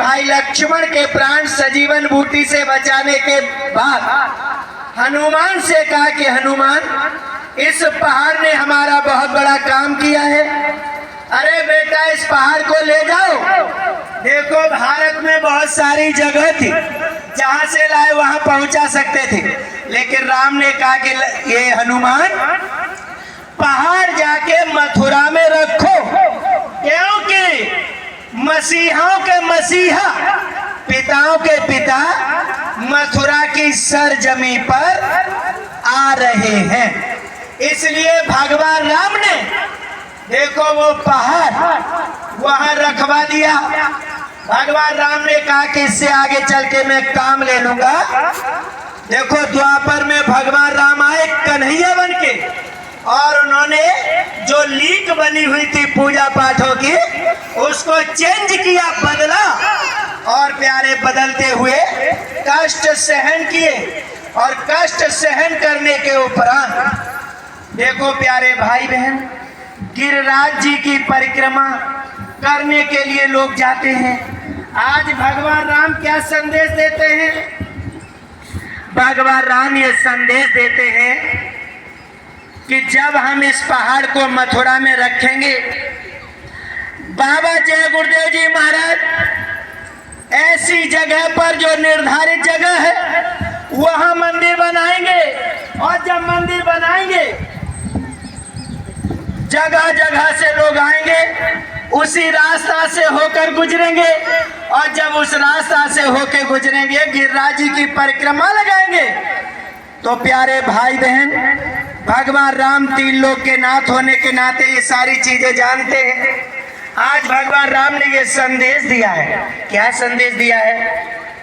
भाई लक्ष्मण के प्राण सजीवन बूटी से बचाने के बाद हनुमान से कहा कि हनुमान, इस पहाड़ ने हमारा बहुत बड़ा काम किया है, अरे बेटा इस पहाड़ को ले जाओ। देखो भारत में बहुत सारी जगह थी जहां से लाए वहां पहुंचा सकते थे, लेकिन राम ने कहा कि ये हनुमान पहाड़ जाके मथुरा में रखो, क्योंकि मसीहाओं के मसीहा पिताओं के पिता मथुरा की सरजमी पर आ रहे हैं। इसलिए भगवान राम ने देखो वो पहाड़ वहां रखवा दिया। भगवान राम ने कहा कि इससे आगे चल के मैं काम ले लूंगा। देखो द्वापर में भगवान राम आए कन्हैया बन के, और उन्होंने जो लीक बनी हुई थी पूजा पाठों की उसको चेंज किया, बदला, और प्यारे बदलते हुए कष्ट सहन किए। और कष्ट सहन करने के उपरांत देखो प्यारे भाई बहन, गिरिराज जी की परिक्रमा करने के लिए लोग जाते हैं। आज भगवान राम क्या संदेश देते हैं? भगवान राम ये संदेश देते हैं कि जब हम इस पहाड़ को मथुरा में रखेंगे, बाबा जय गुरुदेव जी महाराज ऐसी जगह पर जो निर्धारित जगह है वहां मंदिर बनाएंगे, और जब मंदिर बनाएंगे जगह जगह से लोग आएंगे, उसी रास्ता से होकर गुजरेंगे, और जब उस रास्ता से होकर गुजरेंगे गिरिराज जी की परिक्रमा लगाएंगे। तो प्यारे भाई बहन, भगवान राम तीन लोक के नाथ होने के नाते ये सारी चीजें जानते हैं। आज भगवान राम ने ये संदेश दिया है। क्या संदेश दिया है?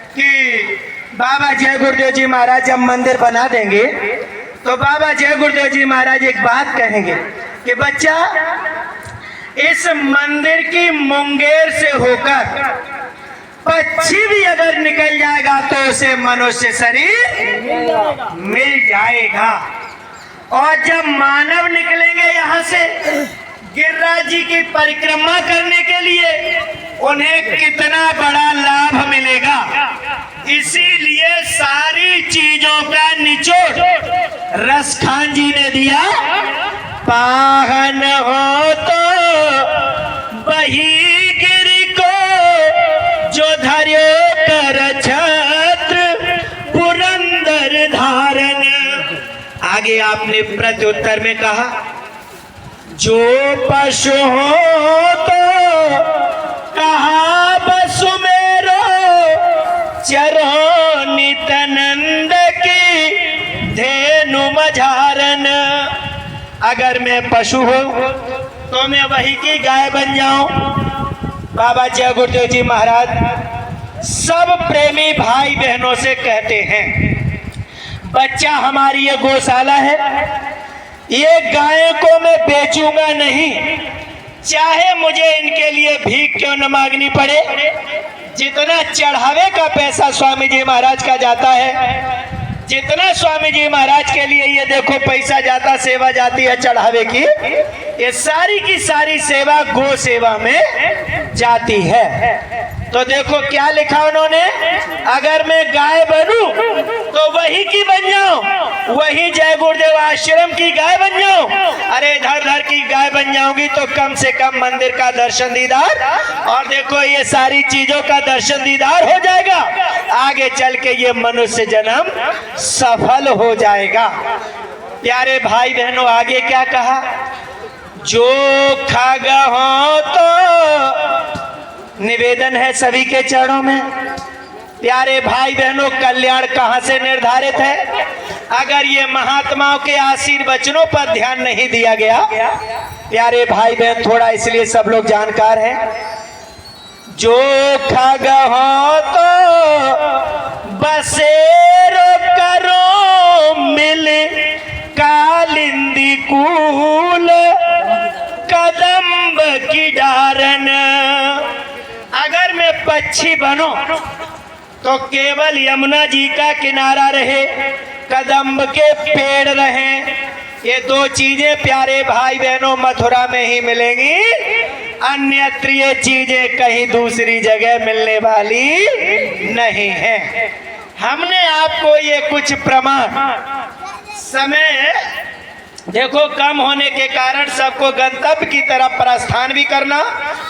कि बाबा जय गुरुदेव जी महाराज जब मंदिर बना देंगे तो बाबा जय गुरुदेव जी महाराज एक बात कहेंगे कि बच्चा, इस मंदिर की मुंगेर से होकर पक्षी भी अगर निकल जाएगा तो उसे मनुष्य शरीर मिल जाएगा। और जब मानव निकलेंगे यहाँ से गिरिराज जी की परिक्रमा करने के लिए, उन्हें कितना बड़ा लाभ मिलेगा। इसीलिए सारी चीजों का निचोड़ रसखान जी ने दिया। पाहन हो तो बही गिरि को, जो धर्यो कर छत्र पुरंदर धारण। आगे आपने प्रत्युत्तर में कहा, जो पशु हो तो कहा बसु मेरो, चरो नित्यानंद की धेनु मझारन। अगर मैं पशु हूं तो मैं वही की गाय बन जाऊं। बाबा जय गुरुदेव जी महाराज सब प्रेमी भाई बहनों से कहते हैं, बच्चा हमारी ये गौशाला है, ये गाय को मैं बेचूंगा नहीं, चाहे मुझे इनके लिए भीख क्यों न मांगनी पड़े। जितना चढ़ावे का पैसा स्वामी जी महाराज का जाता है, जितना स्वामी जी महाराज के लिए ये देखो पैसा जाता, सेवा जाती है चढ़ावे की, ये सारी की सारी सेवा गो सेवा में जाती है। तो देखो क्या लिखा उन्होंने, अगर मैं गाय बनूं तो वही की बन जाऊं, वही जय गुरुदेव आश्रम की गाय बन जाऊं। अरे धर धर की गाय बन जाऊंगी तो कम से कम मंदिर का दर्शन दीदार, और देखो ये सारी चीजों का दर्शन दीदार हो जाएगा। आगे चल के ये मनुष्य जन्म सफल हो जाएगा। प्यारे भाई बहनों, आगे क्या कहा, जो खग हो तो, निवेदन है सभी के चरणों में। प्यारे भाई बहनों, कल्याण कहां से निर्धारित है? अगर ये महात्माओं के आशीर्वचनों पर ध्यान नहीं दिया गया। प्यारे भाई बहन, थोड़ा इसलिए सब लोग जानकार हैं। जो खग हो तो बसेरो करो मिल, कालिंदी कूल कदम्ब की डारन। अगर मैं पक्षी बनूं तो केवल यमुना जी का किनारा रहे, कदम्ब के पेड़ रहे। ये दो चीजें प्यारे भाई बहनों मथुरा में ही मिलेंगी, अन्यत्र ये चीजें कहीं दूसरी जगह मिलने वाली नहीं है। हमने आपको ये कुछ प्रमाण, समय देखो कम होने के कारण सबको गंतव्य की तरफ प्रस्थान भी करना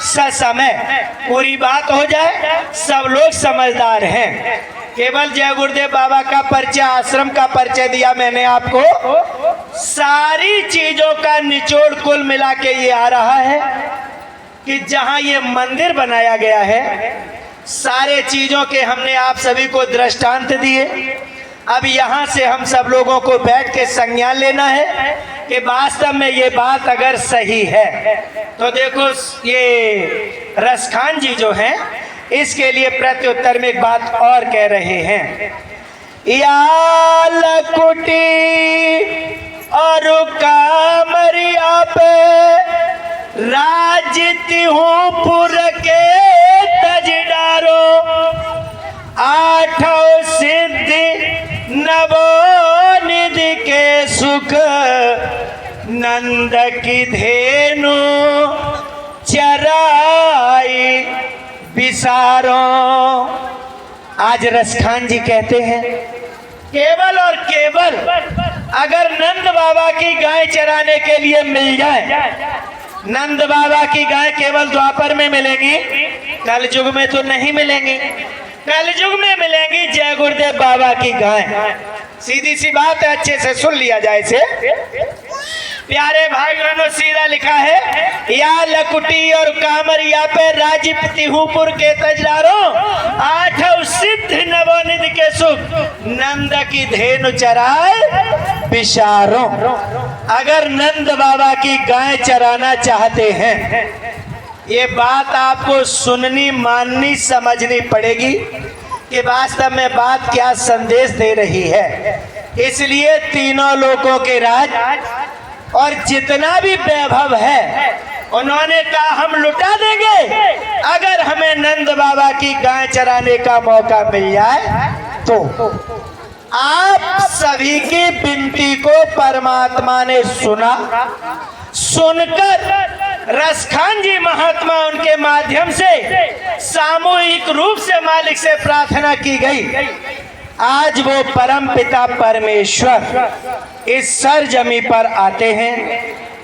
ससमय, पूरी बात हो जाए, सब लोग समझदार हैं। केवल जय गुरुदेव बाबा का परिचय, आश्रम का परिचय दिया मैंने आपको। सारी चीजों का निचोड़ कुल मिला के ये आ रहा है कि जहां ये मंदिर बनाया गया है, सारे चीजों के हमने आप सभी को दृष्टांत दिए। अब यहाँ से हम सब लोगों को बैठ के संज्ञान लेना है कि वास्तव में ये बात अगर सही है तो देखो ये रसखान जी जो हैं इसके लिए प्रत्युत्तर में एक बात और कह रहे हैं। या लकुटी और कामरिया पे राजती हूँ पुर के तजडारो, आठों सिद्धि नवोनिधि के सुख, नंद की धेनु चराई बिसारो। आज रसखान जी कहते हैं केवल और केवल अगर नंद बाबा की गाय चराने के लिए मिल जाए, नंद बाबा की गाय केवल द्वापर में मिलेंगी, कल युग में तो नहीं मिलेंगी। कल युग में मिलेंगी जय गुरुदेव बाबा की गाय। सीधी सी बात है, अच्छे से सुन लिया जाए इसे। प्यारे भाई बहनों, सीधा लिखा है, या लकुटी और कामरिया पे राजपतिहुपुर के तजदारो, आठों सिद्ध नवोनिधि के सुख, नंद की धेनु चराए बिसारो। अगर नंद बाबा की गाय चराना चाहते हैं, ये बात आपको सुननी, माननी, समझनी पड़ेगी कि वास्तव में बात क्या संदेश दे रही है। इसलिए तीनों लोगों के राज और जितना भी वैभव है उन्होंने कहा हम लुटा देंगे अगर हमें नंद बाबा की गाय चराने का मौका मिल जाए तो। आप सभी की विनती को परमात्मा ने सुना। सुनकर रसखान जी महात्मा उनके माध्यम से सामूहिक रूप से मालिक से प्रार्थना की गई। आज वो परम पिता परमेश्वर इस सरजमी पर आते हैं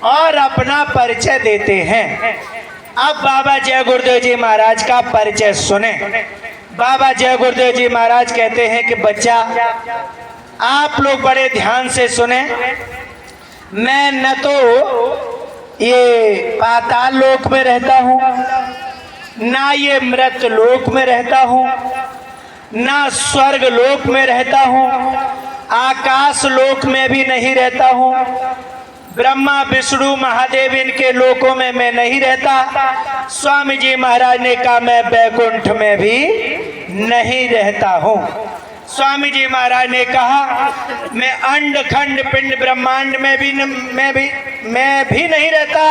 और अपना परिचय देते हैं। अब बाबा जय गुरुदेव जी महाराज का परिचय सुने। बाबा जय गुरुदेव जी महाराज कहते हैं कि बच्चा आप लोग बड़े ध्यान से सुने। मैं न तो ये पाताल लोक में रहता हूँ, ना ये मृत लोक में रहता हूँ, ना स्वर्ग लोक में रहता हूँ, आकाश लोक में भी नहीं रहता हूँ, ब्रह्मा विष्णु महादेव इनके लोकों में मैं नहीं रहता। स्वामी जी महाराज ने कहा मैं बैकुंठ में भी नहीं रहता हूँ। स्वामी जी महाराज ने कहा मैं अंड खंड पिंड ब्रह्मांड में भी मैं भी नहीं रहता।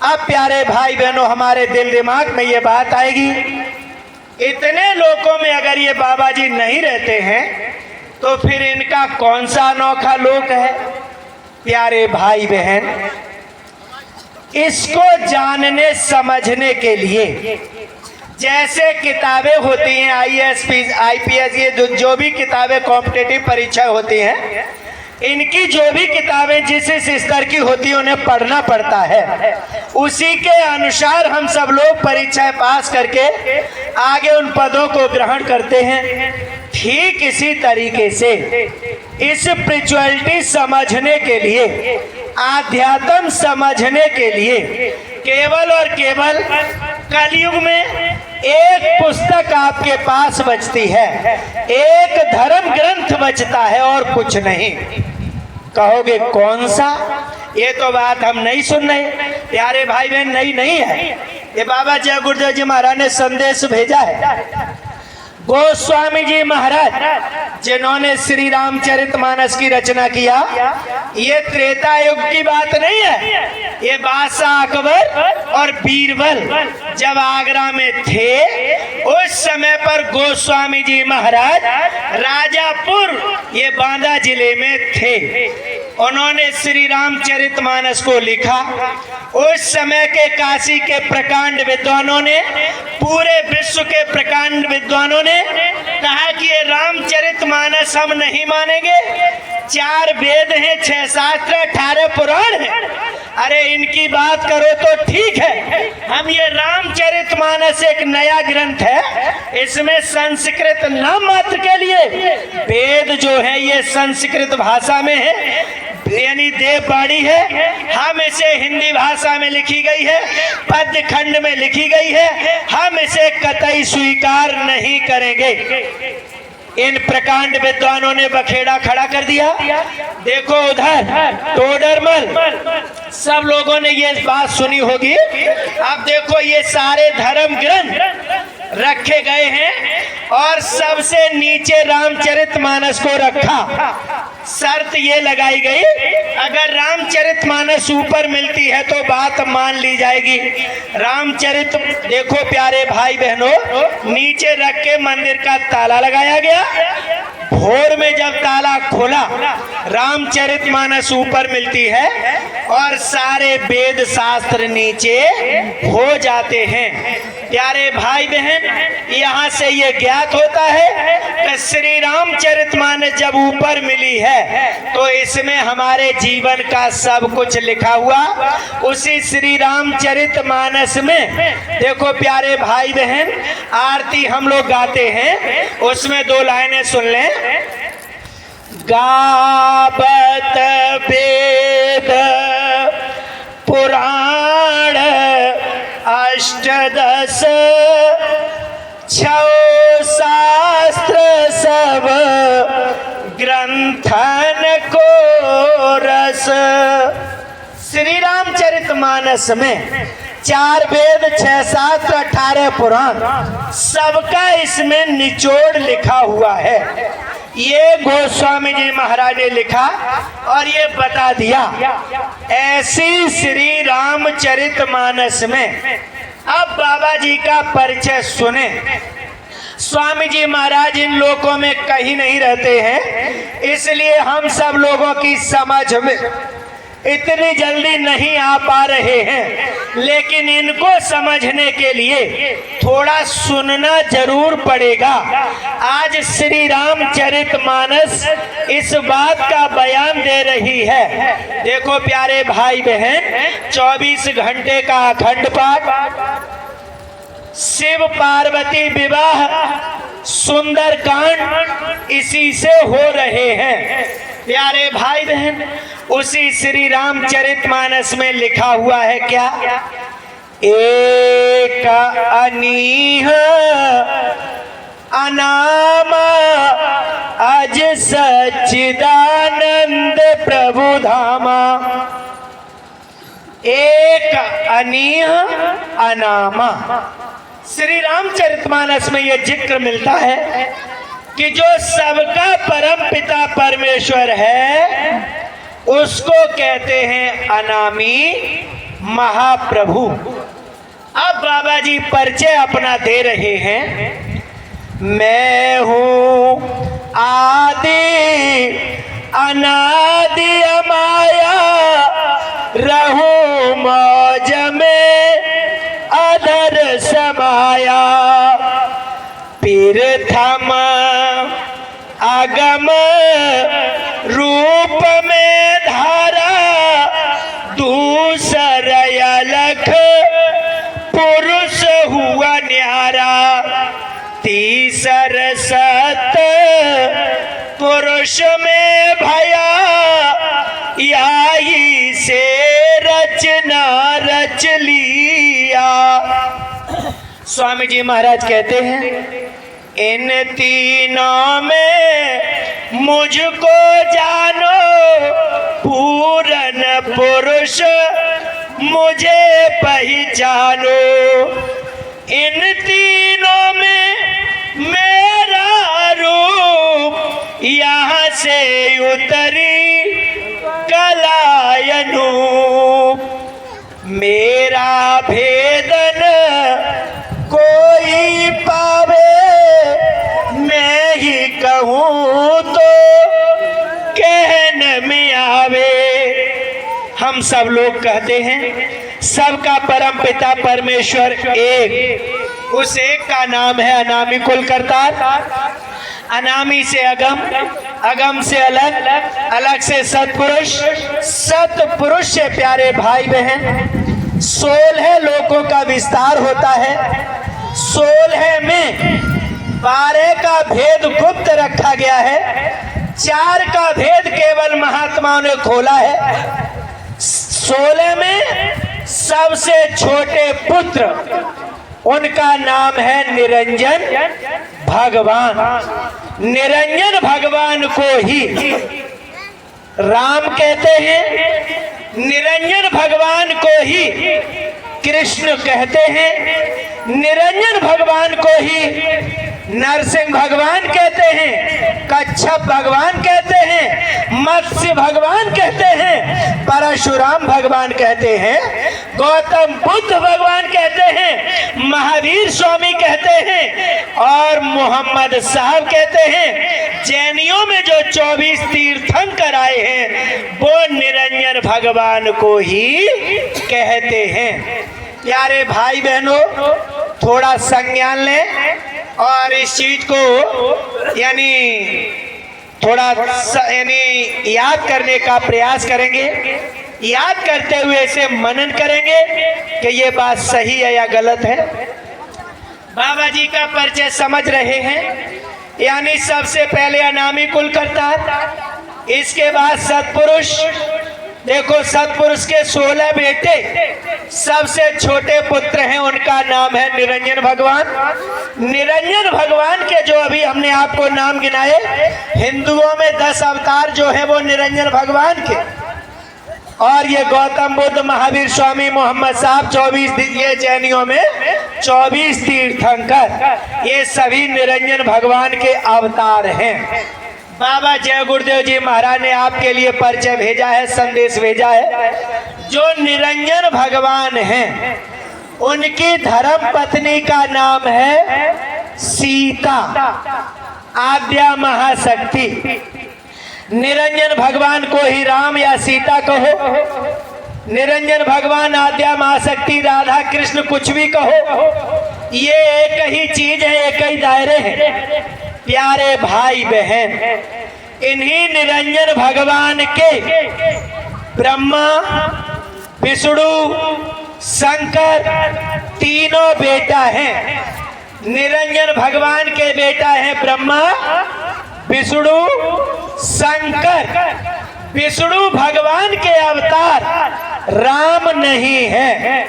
अब प्यारे भाई बहनों, हमारे दिल दिमाग में ये बात आएगी, इतने लोकों में अगर ये बाबा जी नहीं रहते हैं तो फिर इनका कौन सा अनोखा लोक है। प्यारे भाई बहन, इसको जानने समझने के लिए जैसे किताबें होती हैं IAS ये जो भी किताबें कॉम्पिटिटिव परीक्षा होती हैं, इनकी जो भी किताबें जिस स्तर की होती है उन्हें पढ़ना पड़ता है। उसी के अनुसार हम सब लोग परीक्षाएं पास करके आगे उन पदों को ग्रहण करते हैं। ठीक इसी तरीके से इस स्पिरिचुअलिटी समझने के लिए, आध्यात्म समझने के लिए केवल और केवल कलयुग में एक पुस्तक आपके पास बचती है, एक धर्म ग्रंथ बचता है और कुछ नहीं। कहोगे कौन सा? ये तो बात हम नहीं सुन रहे। प्यारे भाई बहन, नहीं है, ये बाबा जय गुरुदेव जी महाराज ने संदेश भेजा है। गोस्वामी जी महाराज जिन्होंने श्री रामचरितमानस की रचना किया, ये त्रेता युग की बात नहीं है। ये बादशाह अकबर और बीरबल जब आगरा में थे उस समय पर गोस्वामी जी महाराज राजापुर ये बांदा जिले में थे। उन्होंने श्री रामचरितमानस को लिखा। उस समय के काशी के प्रकांड विद्वानों ने, पूरे विश्व के प्रकांड विद्वानों ने कहा कि ये रामचरितमानस हम नहीं मानेंगे। 4 वेद हैं, 6 शास्त्र, 18 पुराण हैं। अरे इनकी बात करो तो ठीक है, हम ये रामचरितमानस एक नया ग्रंथ है, इसमें संस्कृत नाम मात्र के लिए, वेद जो है ये संस्कृत भाषा में है, यानी देववाणी है। हम इसे हिंदी भाषा में लिखी गई है, पद्य खंड में लिखी गई है, हम इसे कतई स्वीकार नहीं करेंगे। इन प्रकांड विद्वानों ने बखेड़ा खड़ा कर दिया। देखो उधर टोडरमल, सब लोगों ने ये बात सुनी होगी। अब देखो ये सारे धर्म ग्रंथ रखे गए हैं और सबसे नीचे रामचरितमानस को रखा। शर्त ये लगाई गई, अगर रामचरितमानस ऊपर मिलती है तो बात मान ली जाएगी। रामचरित देखो प्यारे भाई बहनों, नीचे रख के मंदिर का ताला लगाया गया। भोर में जब ताला खोला, रामचरितमानस ऊपर मिलती है और सारे वेद शास्त्र नीचे हो जाते हैं। प्यारे भाई बहन, यहाँ से ये ज्ञात होता है कि श्री रामचरितमानस जब ऊपर मिली है तो इसमें हमारे जीवन का सब कुछ लिखा हुआ। उसी श्री रामचरितमानस में देखो प्यारे भाई बहन, आरती हम लोग गाते हैं, उसमें 2 लाइनें सुन लें। गावत वेद पुराण अष्टदश, 6 शास्त्र सब ग्रंथन को रस। श्री रामचरितमानस में 4 वेद, 6 शास्त्र, 18 पुराण, सबका इसमें निचोड़ लिखा हुआ है। ये गोस्वामी जी महाराज ने लिखा और ये बता दिया। ऐसी श्री रामचरितमानस में अब बाबा जी का परिचय सुने। स्वामी जी महाराज इन लोगों में कहीं नहीं रहते हैं, इसलिए हम सब लोगों की समझ में इतनी जल्दी नहीं आ पा रहे हैं, लेकिन इनको समझने के लिए थोड़ा सुनना जरूर पड़ेगा। आज श्री रामचरितमानस इस बात का बयान दे रही है। देखो प्यारे भाई बहन, 24 घंटे का अखंड पाठ, शिव पार्वती विवाह, सुंदर कांड इसी से हो रहे हैं। प्यारे भाई बहन, उसी श्री रामचरितमानस में लिखा हुआ है क्या? एक अनीह अनामा अज सच्चिदानंद प्रभु धामा। एक अनीह अनामा, श्री रामचरितमानस में यह जिक्र मिलता है कि जो सबका परम पिता परमेश्वर है उसको कहते हैं अनामी महाप्रभु। अब बाबा जी परिचय अपना दे रहे हैं। मैं हूँ आदि अनादि अमाया, रहूं मौज में अधर समाया। तीर्थम आगम रूप में धारा, दूसर अलख पुरुष हुआ न्यारा। तीसर सत पुरुष में भया, याही से रचना रच लिया। स्वामी जी महाराज कहते हैं, इन तीनों में मुझको जानो, पूरन पुरुष मुझे पहचानो। इन तीनों में मेरा रूप यहाँ से उतरी कलायनूप। मेरा भेदन कोई पावे, मैं ही कहूँ तो कहन में आवे। हम सब लोग कहते हैं सबका परम पिता परमेश्वर एक, उस एक का नाम है अनामी कुल करतार। अनामी से अगम, अगम से अलग, अलग से सतपुरुष, सतपुरुष से प्यारे भाई बहन। 16 लोकों का विस्तार होता है। 16 में 12 का भेद गुप्त रखा गया है, 4 का भेद केवल महात्माओं ने खोला है। 16 में सबसे छोटे पुत्र, उनका नाम है निरंजन भगवान। निरंजन भगवान को ही राम कहते हैं, निरंजन भगवान को ही कृष्ण कहते हैं, निरंजन भगवान को ही नरसिंह भगवान कहते हैं, कच्छप भगवान कहते हैं, मत्स्य भगवान कहते हैं, परशुराम भगवान कहते हैं, गौतम बुद्ध भगवान कहते हैं, महावीर स्वामी कहते हैं और मोहम्मद साहब कहते हैं। जैनियों में जो 24 तीर्थंकर आए हैं वो निरंजन भगवान को ही कहते हैं। प्यारे भाई बहनों, थोड़ा संज्ञान लें और इस चीज को यानी थोड़ा याद करने का प्रयास करेंगे। याद करते हुए इसे मनन करेंगे कि ये बात सही है या गलत है। बाबा जी का परिचय समझ रहे हैं, यानी सबसे पहले अनामी कुल करतार, इसके बाद सतपुरुष। देखो सतपुरुष के 16 बेटे, सबसे छोटे पुत्र हैं, उनका नाम है निरंजन भगवान। निरंजन भगवान के जो अभी हमने आपको नाम गिनाए, हिंदुओं में 10 अवतार जो है वो निरंजन भगवान के, और ये गौतम बुद्ध, महावीर स्वामी, मोहम्मद साहब 24, ये जैनियों में 24 तीर्थंकर, ये सभी निरंजन भगवान के अवतार हैं। बाबा जय गुरुदेव जी महाराज ने आपके लिए परिचय भेजा है, संदेश भेजा है। जो निरंजन भगवान हैं उनकी धर्म पत्नी का नाम है सीता, आद्या महाशक्ति। निरंजन भगवान को ही राम या सीता कहो, निरंजन भगवान, आद्या महाशक्ति, राधा कृष्ण, कुछ भी कहो, ये एक ही चीज है, एक ही दायरे हैं। प्यारे भाई बहन, इन्हीं निरंजन भगवान के ब्रह्मा, विष्णु, शंकर तीनों बेटा हैं। निरंजन भगवान के बेटा है ब्रह्मा, विष्णु, शंकर। विष्णु भगवान के अवतार राम नहीं है,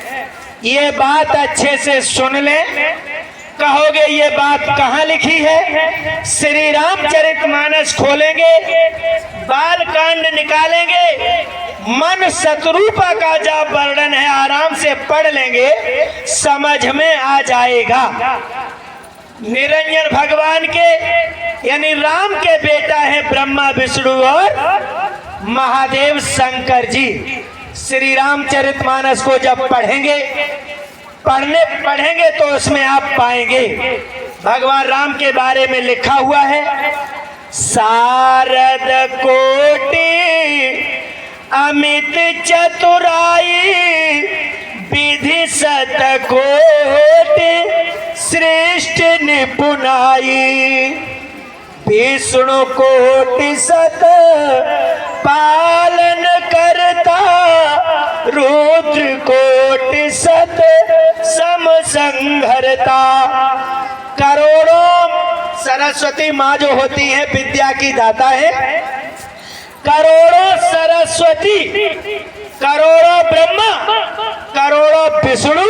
ये बात अच्छे से सुन लें। कहोगे ये बात कहाँ लिखी है? श्री रामचरितमानस खोलेंगे, बाल कांड निकालेंगे, मन शत्रुपा का जब वर्णन है आराम से पढ़ लेंगे, समझ में आ जाएगा। निरंजन भगवान के यानी राम के बेटा है ब्रह्मा, विष्णु और महादेव शंकर जी। श्री रामचरितमानस को जब पढ़ेंगे तो उसमें आप पाएंगे भगवान राम के बारे में लिखा हुआ है, सारद कोटि अमित चतुराई, विधि सत कोटि श्रेष्ठ निपुणाई, विष्णु कोटि सत पालन करता, रुद्र कोटि सत सम संघरता। करोड़ों सरस्वती माँ जो होती है विद्या की दाता है, करोड़ों सरस्वती, करोड़ों ब्रह्मा, करोड़ों विष्णु,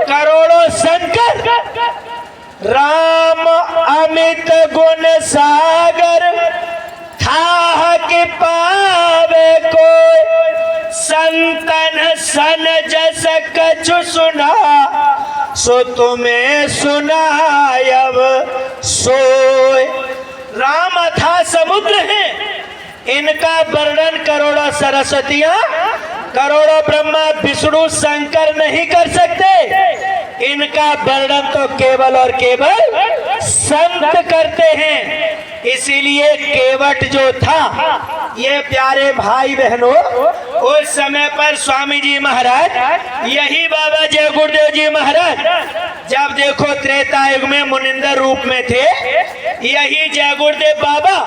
करोड़ों शंकर, राम अमित गुण सागर, था कि पावे को संतन सन जस कछु सुना, सो तुम्हें सुनायब सोय। राम अथाह समुद्र है, इनका वर्णन करोड़ों सरस्वतियां, करोड़ों ब्रह्मा, विष्णु, शंकर नहीं कर सकते। इनका वर्णन तो केवल और केवल संत करते हैं। इसीलिए केवट जो था, ये प्यारे भाई बहनों, उस समय पर स्वामी जी महाराज, यही बाबा जय गुरुदेव जी महाराज जब देखो त्रेता युग में मुनिंदर रूप में थे, यही जय गुरुदेव बाबा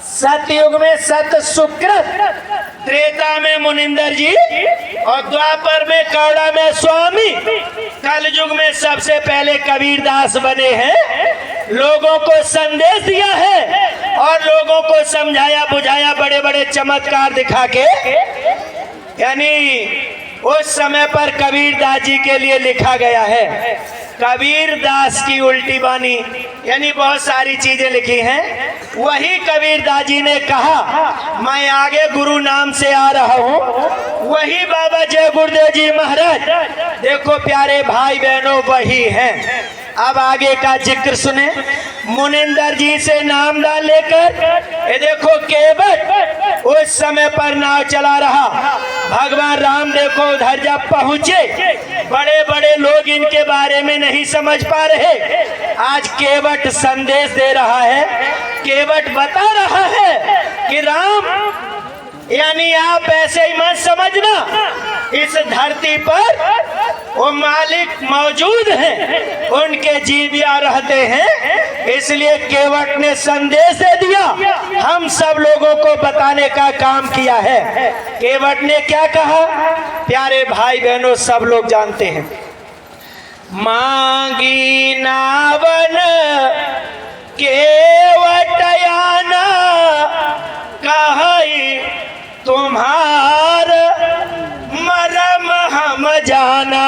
सतयुग में सत सुकृत, त्रेता में मुनिंदर जी और द्वापर में कौड़ा में स्वामी, कल युग में सबसे पहले कबीरदास बने हैं। लोगों को संदेश दिया है और लोगों को समझाया बुझाया बड़े बड़े चमत्कार दिखा के। यानी उस समय पर कबीरदास जी के लिए लिखा गया है, कबीरदास की उल्टी बानी, यानी बहुत सारी चीजें लिखी हैं। वही कबीरदास जी ने कहा मैं आगे गुरु नाम से आ रहा हूँ, वही बाबा जय गुरुदेव जी महाराज, देखो प्यारे भाई बहनों वही हैं। अब आगे का जिक्र सुने। मुनिंदर जी से नामदान लेकर ये देखो केवट उस समय पर नाव चला रहा। भगवान राम देखो उधर जब पहुंचे, बड़े बड़े लोग इनके बारे में नहीं समझ पा रहे। आज केवट संदेश दे रहा है, केवट बता रहा है कि राम, यानी आप ऐसे ही मत समझना, इस धरती पर वो मालिक मौजूद हैं, उनके जीविया रहते हैं। इसलिए केवट ने संदेश दे दिया, हम सब लोगों को बताने का काम किया है। केवट ने क्या कहा, प्यारे भाई बहनों सब लोग जानते हैं। मांगी नावन केवटयाना कही तुम्हार मरम हम जाना।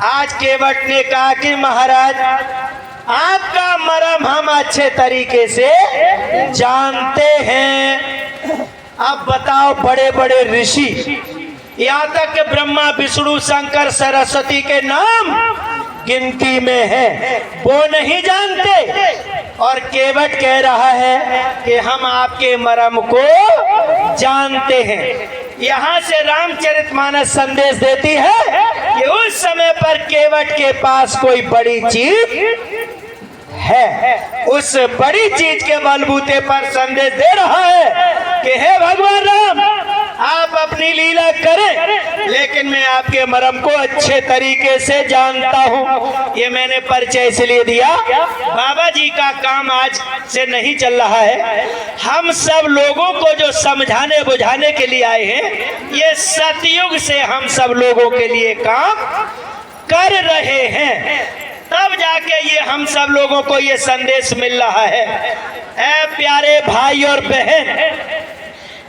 आज केवट ने कहा कि महाराज आपका मरम हम अच्छे तरीके से जानते हैं। अब बताओ, बड़े बड़े ऋषि, यहाँ तक कि ब्रह्मा विष्णु शंकर सरस्वती के नाम गिनती में है, वो नहीं जानते। और केवट कह रहा है कि हम आपके मरम को जानते हैं। यहाँ से रामचरितमानस संदेश देती है कि उस समय पर केवट के पास कोई बड़ी चीज है, उस बड़ी चीज के बलबूते पर संदेश दे रहा है कि हे भगवान राम, आप अपनी लीला करें, लेकिन मैं आपके मरम को अच्छे तरीके से जानता हूँ। ये मैंने परिचय इसलिए दिया, बाबा जी का काम आज से नहीं चल रहा है, हम सब लोगों को जो समझाने बुझाने के लिए आए हैं, ये सतयुग से हम सब लोगों के लिए काम कर रहे हैं, तब जाके ये हम सब लोगों को ये संदेश मिल रहा है। ऐ प्यारे भाई और बहन,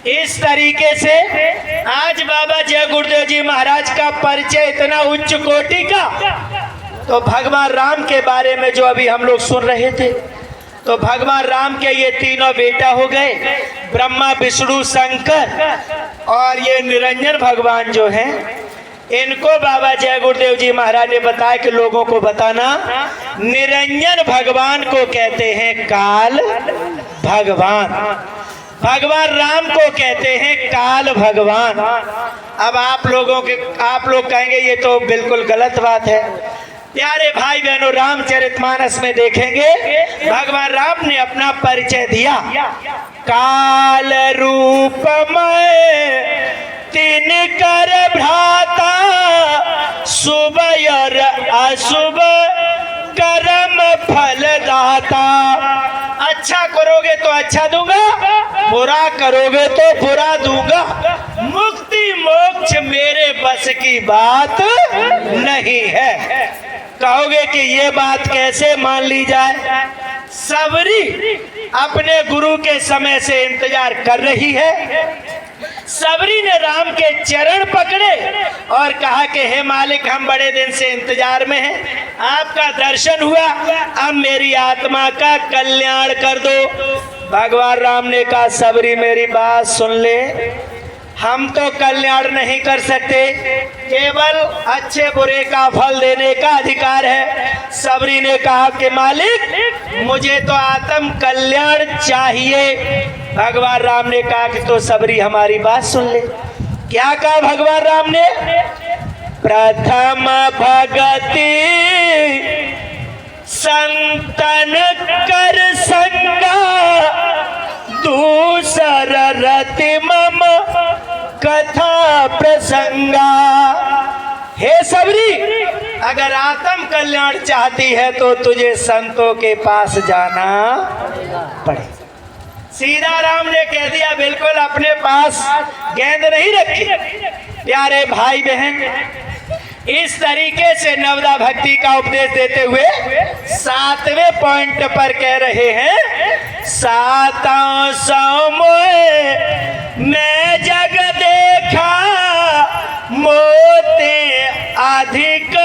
इस तरीके से आज बाबा जय गुरुदेव जी महाराज का परिचय इतना उच्च कोटि का। तो भगवान राम के बारे में जो अभी हम लोग सुन रहे थे, तो भगवान राम के ये तीनों बेटा हो गए, ब्रह्मा विष्णु शंकर, और ये निरंजन भगवान जो हैं, इनको बाबा जय गुरुदेव जी महाराज ने बताया कि लोगों को बताना, निरंजन भगवान को कहते हैं काल भगवान, भगवान राम को कहते हैं काल भगवान। अब आप लोग कहेंगे ये तो बिल्कुल गलत बात है। प्यारे भाई बहनों, रामचरितमानस में देखेंगे भगवान राम ने अपना परिचय दिया, काल रूपमय तीन कर भ्राता, शुभ और अशुभ कर्म फलदाता। अच्छा करोगे तो अच्छा दूंगा, बुरा करोगे तो बुरा दूंगा, मुक्ति मोक्ष मेरे बस की बात नहीं है। कहोगे कि ये बात कैसे मान ली जाए? सबरी अपने गुरु के समय से इंतजार कर रही है। सबरी ने राम के चरण पकड़े और कहा कि हे मालिक, हम बड़े दिन से इंतजार में हैं, आपका दर्शन हुआ, अब मेरी आत्मा का कल्याण कर दो। भगवान राम ने कहा, सबरी मेरी बात सुन ले, हम तो कल्याण नहीं कर सकते, केवल अच्छे बुरे का फल देने का अधिकार है। सबरी ने कहा कि मालिक, मुझे तो आत्म कल्याण चाहिए। भगवान राम ने कहा कि तो सबरी हमारी बात सुन ले। क्या कहा भगवान राम ने? प्रथम भगति संतन कर संगा दूसर रति मम कथा प्रसंगा। हे सबरी, अगर आत्म कल्याण चाहती है तो तुझे संतों के पास जाना पड़ेगा। सीधा राम ने कह दिया, बिल्कुल अपने पास गेंद नहीं रखी। प्यारे भाई बहन, इस तरीके से नवदा भक्ति का उपदेश देते हुए 7वें पॉइंट पर कह रहे हैं, सातों सौ मोहे मैं जग देखा, मोते अधिक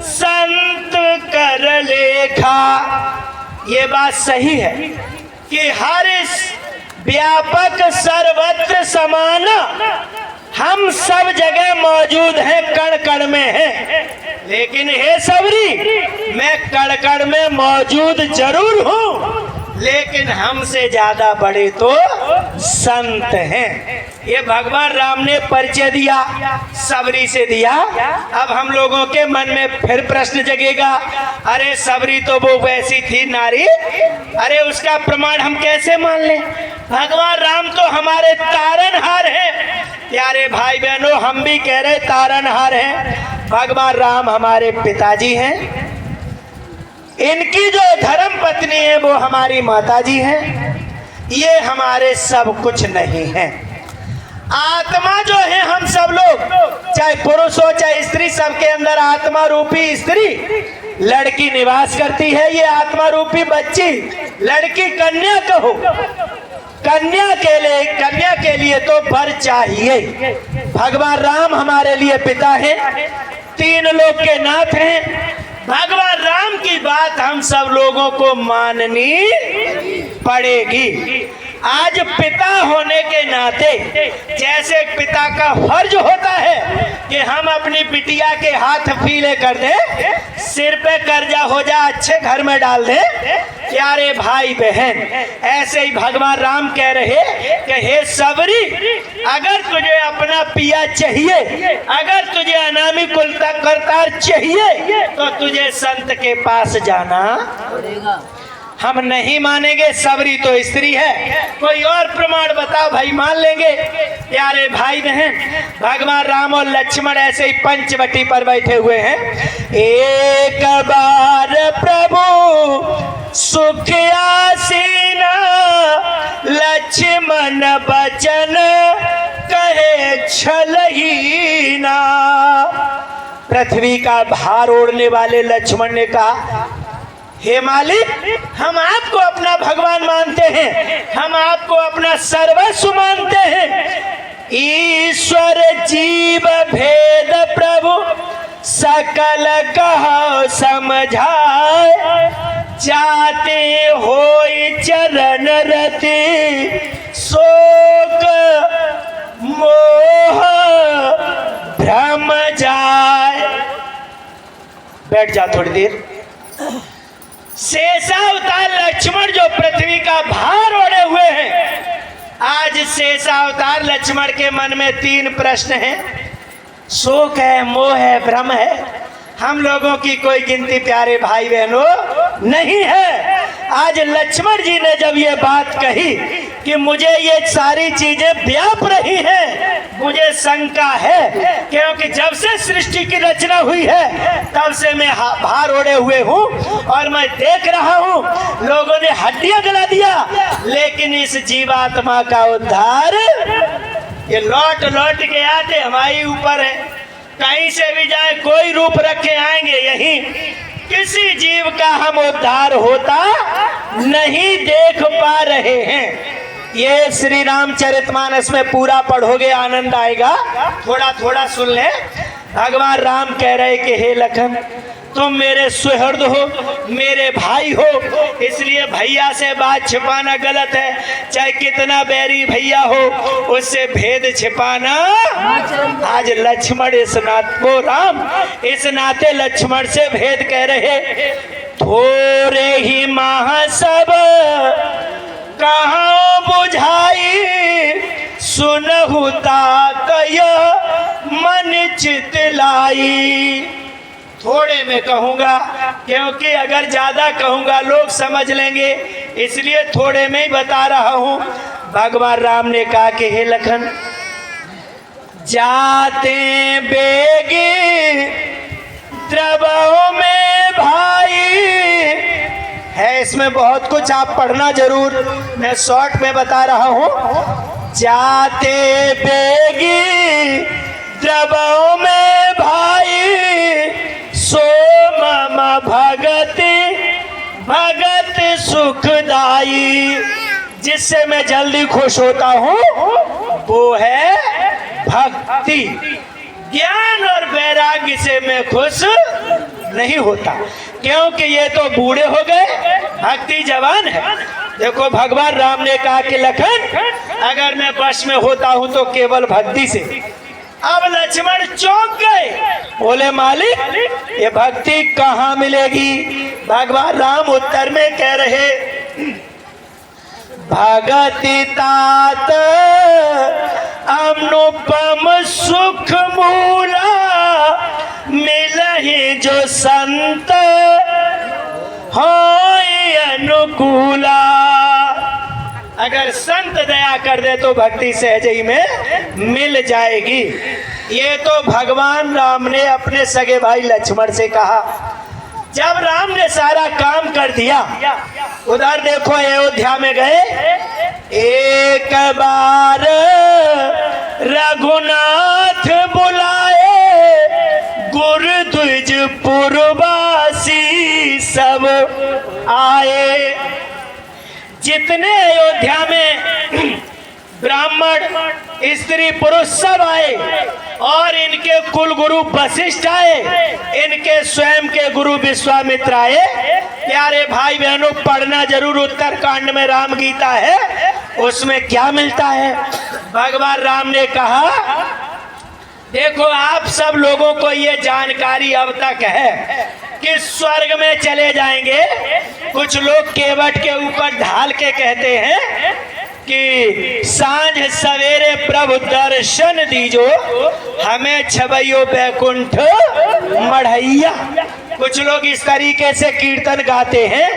संत कर लेखा। ये बात सही है कि हर इस व्यापक सर्वत्र समान हम सब जगह मौजूद हैं, कण कण में हैं। लेकिन हे सबरी, मैं कण कण में मौजूद जरूर हूं, लेकिन हमसे ज्यादा बड़े तो संत हैं। ये भगवान राम ने परिचय दिया, सबरी से दिया। अब हम लोगों के मन में फिर प्रश्न जगेगा, अरे सबरी तो वो वैसी थी नारी, अरे उसका प्रमाण हम कैसे मान लें? भगवान राम तो हमारे तारनहार हैं। प्यारे भाई बहनों, हम भी कह रहे तारनहार हैं। भगवान राम हमारे पिताजी हैं, इनकी जो धर्म पत्नी है वो हमारी माताजी हैं। ये हमारे सब कुछ नहीं है। आत्मा जो है हम सब लोग, चाहे पुरुष हो चाहे स्त्री, सबके अंदर आत्मा रूपी स्त्री लड़की निवास करती है। ये आत्मा रूपी बच्ची, लड़की कन्या कहो, कन्या के लिए तो वर चाहिए। भगवान राम हमारे लिए पिता हैं, 3 लोक के नाथ हैं। भगवान राम की बात हम सब लोगों को माननी पड़ेगी। आज पिता होने के नाते, जैसे पिता का फर्ज होता है कि हम अपनी बिटिया के हाथ पीले कर दे, सिर पे कर्जा हो जा, अच्छे घर में डाल दे। प्यारे भाई बहन, ऐसे ही भगवान राम कह रहे कि हे सबरी, अगर तुझे अपना पिया चाहिए, अगर तुझे अनामी कुलता करतार चाहिए, तो तुझे संत के पास जाना पड़ेगा। हम नहीं मानेंगे, सबरी तो स्त्री है, कोई और प्रमाण बताओ भाई, मान लेंगे। प्यारे भाई बहन, भगवान राम और लक्ष्मण ऐसे ही पंचवटी पर बैठे हुए हैं। एक बार प्रभु सुख आसीना, लक्ष्मण बचन कहे छलहीना। पृथ्वी का भार ओढ़ने वाले लक्ष्मण ने कहा, हे मालिक, हम आपको अपना भगवान मानते हैं, हम आपको अपना सर्वस्व मानते हैं। ईश्वर जीव भेद प्रभु सकल कहो समझाए, चाहते होई चरण रति शोक मोह भ्रम जाए। बैठ जा थोड़ी देर। शेषावतार लक्ष्मण जो पृथ्वी का भार ओढ़े हुए हैं, आज शेषावतार लक्ष्मण के मन में 3 प्रश्न हैं। शोक है, मोह है, भ्रम है। हम लोगों की कोई गिनती प्यारे भाई बहनों नहीं है। आज लक्ष्मण जी ने जब ये बात कही कि मुझे ये सारी चीजें व्याप रही हैं, मुझे शंका है, क्योंकि जब से सृष्टि की रचना हुई है तब से मैं भार ओढ़े हुए हूँ और मैं देख रहा हूँ लोगों ने हड्डियां गला दिया, लेकिन इस जीवात्मा का उद्धार ये लौट लौट के आते हमारे ऊपर है। कहीं से भी जाए, कोई रूप रखे आएंगे, यहीं किसी जीव का हम उद्धार होता नहीं देख पा रहे हैं। ये श्री रामचरितमानस में पूरा पढ़ोगे, आनंद आएगा। थोड़ा थोड़ा सुन ले। भगवान राम कह रहे कि हे लखन, तुम मेरे सुहृद हो, मेरे भाई हो, इसलिए भैया से बात छिपाना गलत है। चाहे कितना बैरी भैया हो, उससे भेद छिपाना। आज लक्ष्मण इस नाते, वो राम इस नाते लक्ष्मण से भेद कह रहे। थोरे ही माह सब कहाँ बुझाई, सुनहु तात मन चित लाई। थोड़े में कहूँगा, क्योंकि अगर ज़्यादा कहूँगा लोग समझ लेंगे, इसलिए थोड़े में ही बता रहा हूँ। भगवान राम ने कहा कि हे लखन, जाते बेगे द्रवों में भाई है, इसमें बहुत कुछ आप पढ़ना जरूर, मैं शॉर्ट में बता रहा हूँ। जाते बेगी द्रवों में भाई, सो मम भगति भगत सुखदाई, जिससे मैं जल्दी खुश होता हूँ वो है भक्ति। ज्ञान और वैराग्य से मैं खुश नहीं होता, क्योंकि ये तो बूढ़े हो गए, भक्ति जवान है। देखो भगवान राम ने कहा कि लखन, अगर मैं वश में होता हूँ तो केवल भक्ति से। अब लक्ष्मण चौंक गए, बोले मालिक ये भक्ति कहाँ मिलेगी? भगवान राम उत्तर में कह रहे, भगति तात अनुपम सुख मूला, मिलहि जो संत होय अनुकूला। अगर संत दया कर दे तो भक्ति सहज ही में मिल जाएगी। ये तो भगवान राम ने अपने सगे भाई लक्ष्मण से कहा। जब राम ने सारा काम कर दिया, उधर देखो अयोध्या में गए, एक बार रघुनाथ बुलाए, गुरु द्विज पुरवासी सब आए। जितने अयोध्या में ब्राह्मण स्त्री पुरुष सब आए, और इनके कुल गुरु वशिष्ठ आए, इनके स्वयं के गुरु विश्वामित्र आए। प्यारे भाई बहनों, पढ़ना जरूर, उत्तर कांड में राम गीता है, उसमें क्या मिलता है। भगवान राम ने कहा, देखो आप सब लोगों को ये जानकारी अब तक है कि स्वर्ग में चले जाएंगे। कुछ लोग केवट के ऊपर ढाल के कहते हैं कि सांझ सवेरे प्रभु दर्शन दीजो, हमें छवैयो बैकुंठ मढ़ैया। कुछ लोग इस तरीके से कीर्तन गाते हैं,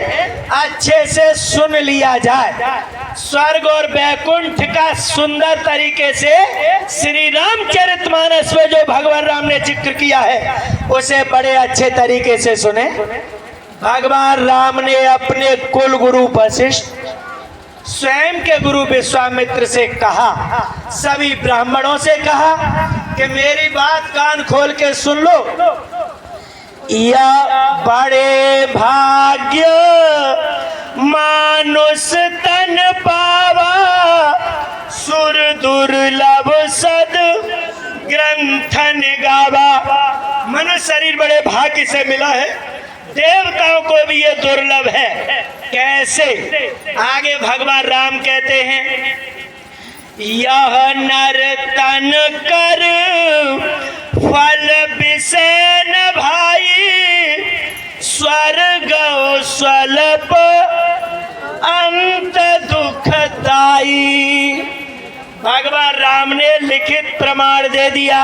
अच्छे से सुन लिया जाए। स्वर्ग और बैकुंठ का सुंदर तरीके से श्री रामचरितमानस में जो भगवान राम ने जिक्र किया है, उसे बड़े अच्छे तरीके से सुने। भगवान राम ने अपने कुल गुरु वशिष्ठ, स्वयं के गुरु विश्वामित्र से कहा, सभी ब्राह्मणों से कहा कि मेरी बात कान खोल के सुन लो। या बड़े भाग्य मानुष तन पावा, सुर दुर्लभ सद ग्रंथन गावा। मनुष्य शरीर बड़े भाग्य से मिला है, देवताओं को भी ये दुर्लभ है। कैसे? आगे भगवान राम कहते हैं, यह नर तन कर फल विषय न भाई, स्वर्ग स्वल्प अंत दुखदाई। भगवान राम ने लिखित प्रमाण दे दिया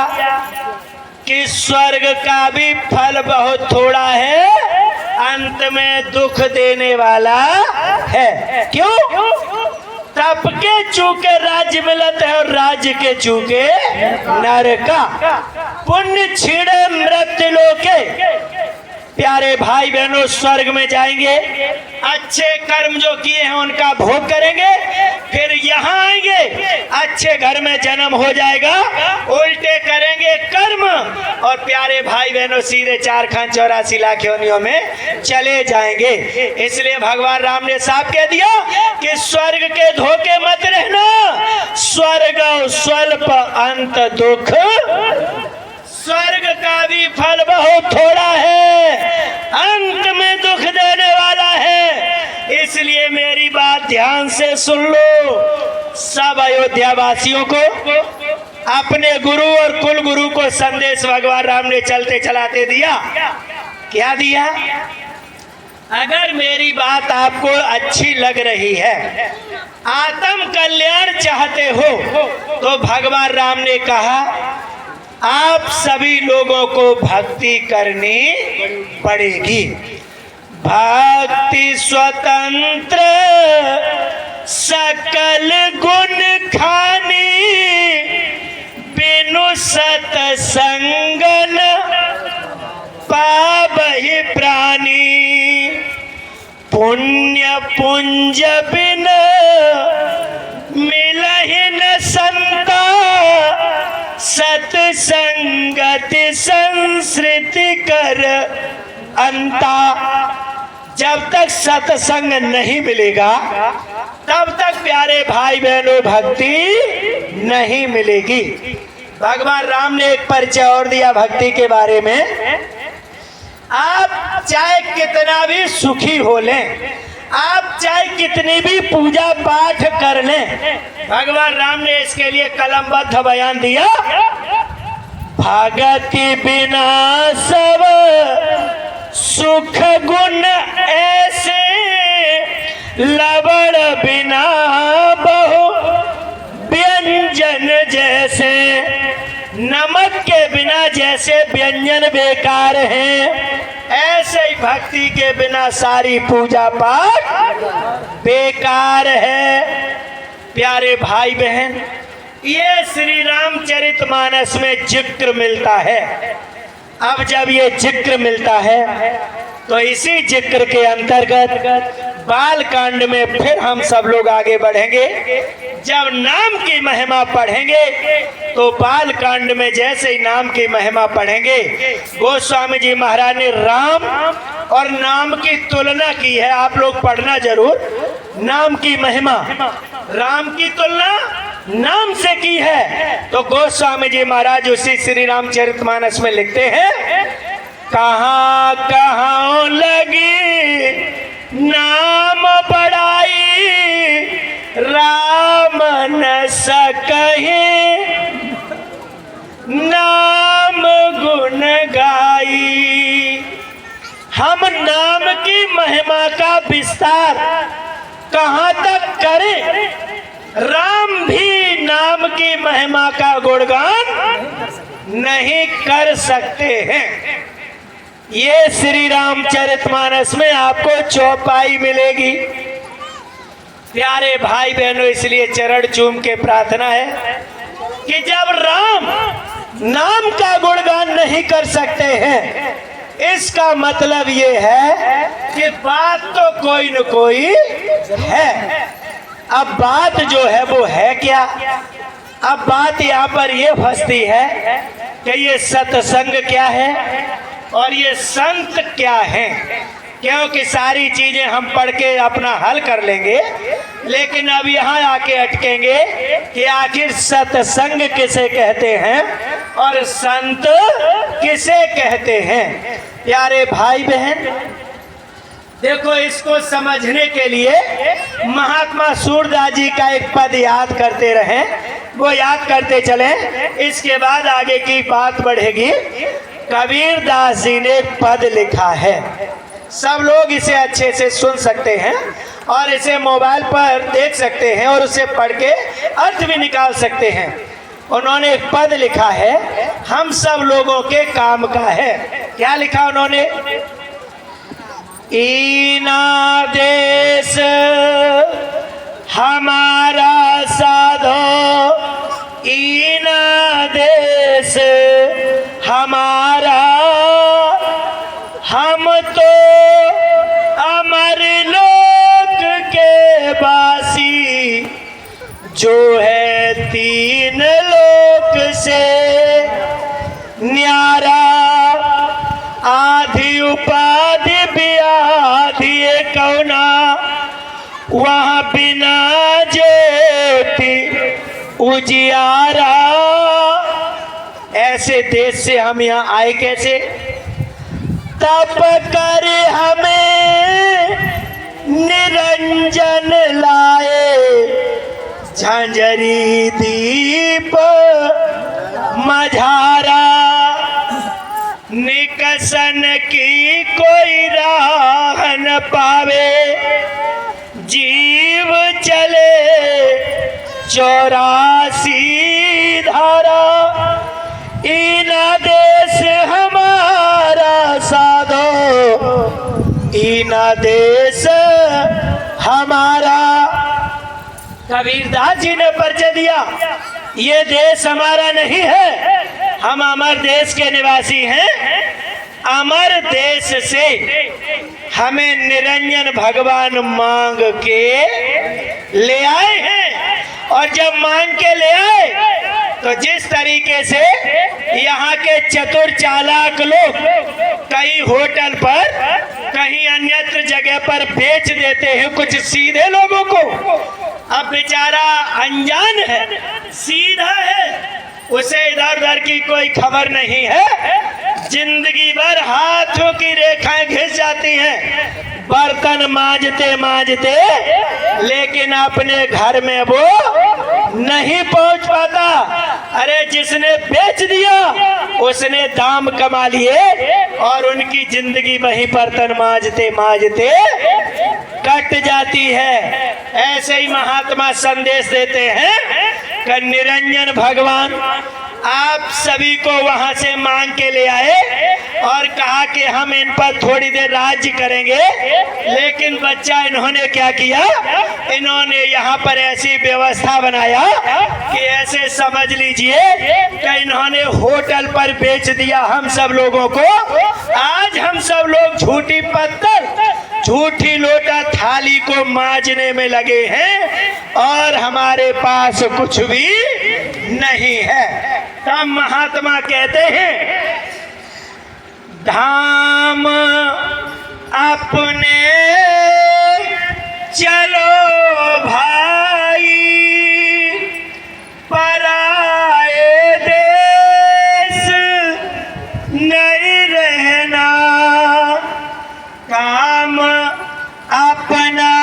कि स्वर्ग का भी फल बहुत थोड़ा है, अंत में दुख देने वाला है। क्यों? तप के चूके राज्य मिलत है, और राज्य के चूके नरका। पुण्य छिड़े मृत्यु लोके। प्यारे भाई बहनों, स्वर्ग में जाएंगे, अच्छे कर्म जो किए हैं उनका भोग करेंगे, फिर यहाँ आएंगे, अच्छे घर में जन्म हो जाएगा, उल्टे करेंगे कर्म, और प्यारे भाई बहनों सीधे 4 खान 84 लाख योनियों में चले जाएंगे। इसलिए भगवान राम ने साफ कह दिया कि स्वर्ग के धोखे मत रहना, स्वर्ग स्वल्प अंत दुख। स्वर्ग का भी फल बहुत थोड़ा है, अंत में दुख देने वाला है। इसलिए मेरी बात ध्यान से सुन लो। सब अयोध्या वासियों को, अपने गुरु और कुल गुरु को संदेश भगवान राम ने चलते चलाते दिया। क्या दिया? अगर मेरी बात आपको अच्छी लग रही है, आत्म कल्याण चाहते हो, तो भगवान राम ने कहा आप सभी लोगों को भक्ति करनी पड़ेगी। भक्ति स्वतंत्र सकल गुण खानी, बिनु सतसंगन पावहि प्राणी। पुण्य पुंज बिन मिलहि न संता, सतसंगति संसृति कर अंता। जब तक सत्संग नहीं मिलेगा तब तक प्यारे भाई बहनों भक्ति नहीं मिलेगी। भगवान राम ने एक परिचय और दिया भक्ति के बारे में। आप चाहे कितना भी सुखी हो लें, आप चाहे कितनी भी पूजा पाठ कर लें, भगवान राम ने इसके लिए कलमबद्ध बयान दिया। भगति बिना सब सुख गुण ऐसे, लवण बिना बहु व्यंजन जैसे। नमक के बिना जैसे व्यंजन बेकार हैं, ऐसे ही भक्ति के बिना सारी पूजा पाठ बेकार है। प्यारे भाई बहन, ये श्री रामचरितमानस में जिक्र मिलता है। अब जब ये जिक्र मिलता है तो इसी जिक्र के अंतर्गत बाल कांड में फिर हम सब लोग आगे बढ़ेंगे। जब नाम की महिमा पढ़ेंगे तो बाल कांड में जैसे ही नाम की महिमा पढ़ेंगे, गोस्वामी जी महाराज ने राम और नाम की तुलना की है। आप लोग पढ़ना जरूर। नाम की महिमा राम की तुलना नाम से की है। तो गोस्वामी जी महाराज उसी श्री रामचरितमानस में लिखते हैं, कहाँ कहाँ लगी नाम बड़ाई, राम न सकहे नाम गुण गाई। हम नाम की महिमा का विस्तार कहाँ तक करें? राम भी नाम की महिमा का गुणगान नहीं कर सकते हैं। ये श्री रामचरितमानस में आपको चौपाई मिलेगी। प्यारे भाई बहनों, इसलिए चरण चूम के प्रार्थना है कि जब राम नाम का गुणगान नहीं कर सकते हैं, इसका मतलब ये है कि बात तो कोई न कोई है। अब बात जो है वो है क्या? अब बात यहाँ पर ये फंसती है कि ये सत्संग क्या है और ये संत क्या है। क्योंकि सारी चीजें हम पढ़ के अपना हल कर लेंगे, लेकिन अब यहाँ आके अटकेंगे कि आखिर सत्संग किसे कहते हैं और संत किसे कहते हैं। प्यारे भाई बहन, देखो, इसको समझने के लिए महात्मा सूरदास जी का एक पद याद करते रहें, वो याद करते चलें। इसके बाद आगे की बात बढ़ेगी। कबीर दास जी ने एक पद लिखा है, सब लोग इसे अच्छे से सुन सकते हैं और इसे मोबाइल पर देख सकते हैं और उसे पढ़ के अर्थ भी निकाल सकते हैं। उन्होंने एक पद लिखा है, हम सब लोगों के काम का है। क्या लिखा उन्होंने? ईना देश हमारा साधो, ईना देश हमारा, हम तो अमर लोक के वासी, जो है तीन लोक से न्यारा। आधि उपाधि व्याधि कौना, वहाँ बिना ज्योति उजियारा। ऐसे देश से हम यहाँ आए कैसे? तप कर हमें निरंजन लाए, झांझरी दीप मझारा। निकसन की कोई राह न पावे, जीव चले 84 धारा। ईना देश हमारा साधो, ईना देश हमारा। कबीरदास जी ने परिचय दिया, ये देश हमारा नहीं है, हम अमर देश के निवासी हैं। अमर देश से हमें निरंजन भगवान मांग के ले आए हैं, और जब मांग के ले आए तो जिस तरीके से यहाँ के चतुर चालाक लोग कहीं होटल पर, कहीं अन्यत्र जगह पर बेच देते हैं कुछ सीधे लोगों को। अब बेचारा अनजान है, सीधा है, उसे इधर उधर की कोई खबर नहीं है। जिंदगी भर हाथों की रेखाएं घिस जाती हैं, बर्तन मांजते मांजते, लेकिन अपने घर में वो नहीं पहुंच पाता। अरे जिसने बेच दिया उसने दाम कमा लिए, और उनकी जिंदगी वही बर्तन मांजते मांजते कट जाती है। ऐसे ही महात्मा संदेश देते हैं कि निरंजन भगवान आप सभी को वहां से मांग के ले आए और कहा कि हम इन पर थोड़ी देर राज्य करेंगे। लेकिन बच्चा इन्होंने क्या किया, इन्होंने यहाँ पर ऐसी व्यवस्था बनाया कि ऐसे समझ लीजिए कि इन्होंने होटल पर बेच दिया हम सब लोगों को। आज हम सब लोग झूठी पत्तल, झूठी लोटा थाली को मांजने में लगे हैं, और हमारे पास कुछ भी नहीं है। तब महात्मा कहते हैं, धाम अपने चलो भाई, पराए देश नहीं रहना, काम अपना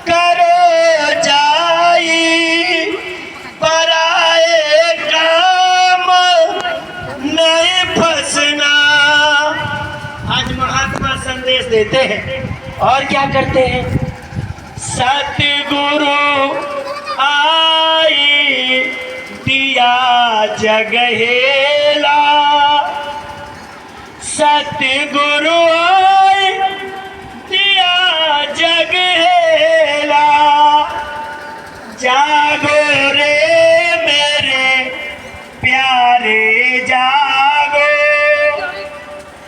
करो जाई, पराए काम नहीं फंसना। आज महात्मा संदेश देते हैं और क्या करते हैं, सतगुरु आई दिया जगहेला, सतगुरु आई दिया जगहेला, जागो रे मेरे प्यारे जागो,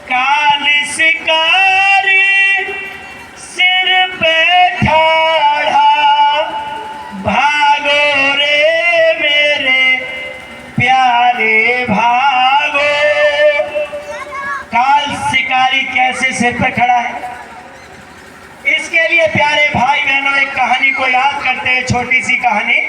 काल शिकारी सिर पे ठाड़ा, भागो रे मेरे प्यारे भागो। काल शिकारी कैसे सिर पे खड़ा है, इसके लिए प्यारे भाई बहनों एक कहानी को याद करते हैं, छोटी सी कहानी।